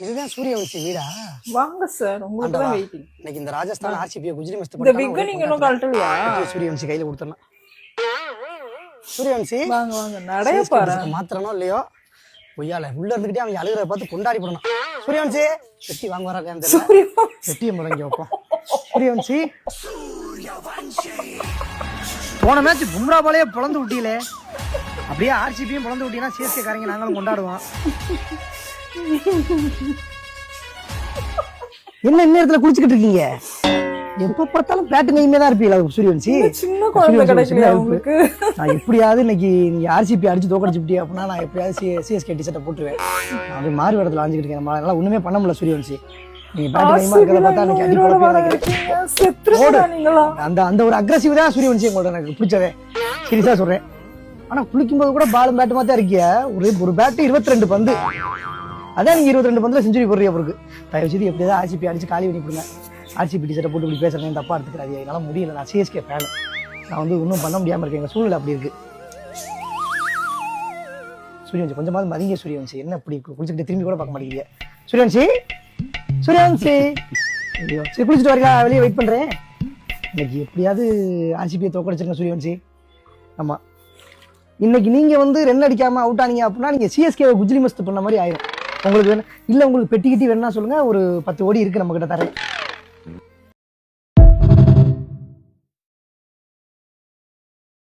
இதுதான் சூரியவம்சி வீடா? வாங்க சார், உங்களுக்கு தான் வெயிட்டிங். இன்னைக்கு இந்த ராஜஸ்தான் ஆர்சிபி குஜிலி மஸ்த் இந்த விக் நீங்க இன்னும் கழட்டலையா? சூரியவம்சி கையில கொடுத்துறலாம். சூரியவம்சி வாங்க வாங்க, நடைய பாரு. மாத்திரனோ இல்லையோ பொய்யால உள்ள இருந்துகிட்டே அவங்க அழுகிறத பார்த்து கொண்டாடி போடணும். சூரியவம்சி வெட்டி வாங்க வராங்க வெட்டிய முடங்கி வைப்போம். சூரியவம்சி போன மேட்ச் பும்ரா பாலையே பிளந்து விட்டீங்களே, அப்படியே ஆர்சிபியும் பிளந்து விட்டீங்கன்னா சிஎஸ்கே காரங்க நாங்களும் கொண்டாடுவோம். என்ன நேரத்துல குளிச்சுக்கிட்டு இருக்கீங்க? எப்ப பார்த்தாலும் பேட்டு நெய்மே தான் இருப்பீங்களா சூரியவன்சி? சின்ன குழந்தை கிடைக்கல உங்களுக்கு. நான் எப்படியாவது இன்னைக்கு நீங்க ஆர்சிபி அடிச்சு தோக்கடிச்சுட்டீங்க அப்படின்னா நான் எப்படியாவது சிஎஸ்கே டிஷர்ட்டை போட்டுருவேன். அப்படி மாறி இடத்துல வாங்கிக்கிட்டு இருக்கேன். நம்மளால ஒண்ணுமே பண்ண முடியல சூரியவன்சி. நீங்க பேட்டு நெய்மா இருக்கிறத பார்த்தா இன்னைக்கு அடி அந்த அந்த ஒரு அக்ரெசிவ் தான் சூரியவன்சி உங்களோட எனக்கு பிடிச்சதே. சீரியஸா சொல்றேன். ஆனா குளிக்கும்போது கூட பாலும் பேட்டுமா தான் இருக்கிய. ஒரு பேட்டு 22 பந்து. அதான் நீங்க 22 பந்துல செஞ்சுரி போடுறீங்க. அவருக்கு தயவு செய்து எப்படியாவது ஆர்சிபி அடிச்சு காலி பண்ணி கொடுங்க. ஆர்சிபி டிஷர்ட்டை போட்டு இப்படி பேசுறேன் தப்பா எடுத்துக்கிறாரு. என்னால முடியல. நான் சிஎஸ்கே ஃபேன். நான் ஒன்றும் பண்ண முடியாம இருக்கேன். எங்க சூழ்நிலை அப்படி இருக்கு. சூரியவன்சி கொஞ்சமாவது மதிங்க. சூரியவன்சி என்ன இப்படி குளிச்சுக்கிட்டு திரும்பி கூட பார்க்க மாட்டேங்கிறீங்க? சூரியவன்சி சூரியவன்சி ஐயோ சரி, குளிச்சுட்டு வரீங்களா? வெளியே வெயிட் பண்றேன். இன்னைக்கு எப்படியாவது ஆர்சிபியை தோக்கடிச்சிருங்க சூரியவன்சி. ஆமா, இன்னைக்கு நீங்க ரன் அடிக்காம அவுட் ஆனீங்க அப்படின்னா நீங்க சிஎஸ்கே குஜிலி மஸ்த் பண்ண மாதிரி ஆயிரும். உங்களுக்கு வேணும் இல்ல, உங்களுக்கு பெட்டி கிட்டி வேணும்னா சொல்லுங்க. ஒரு 10 கோடி இருக்கு நம்ம கிட்ட தரேன்.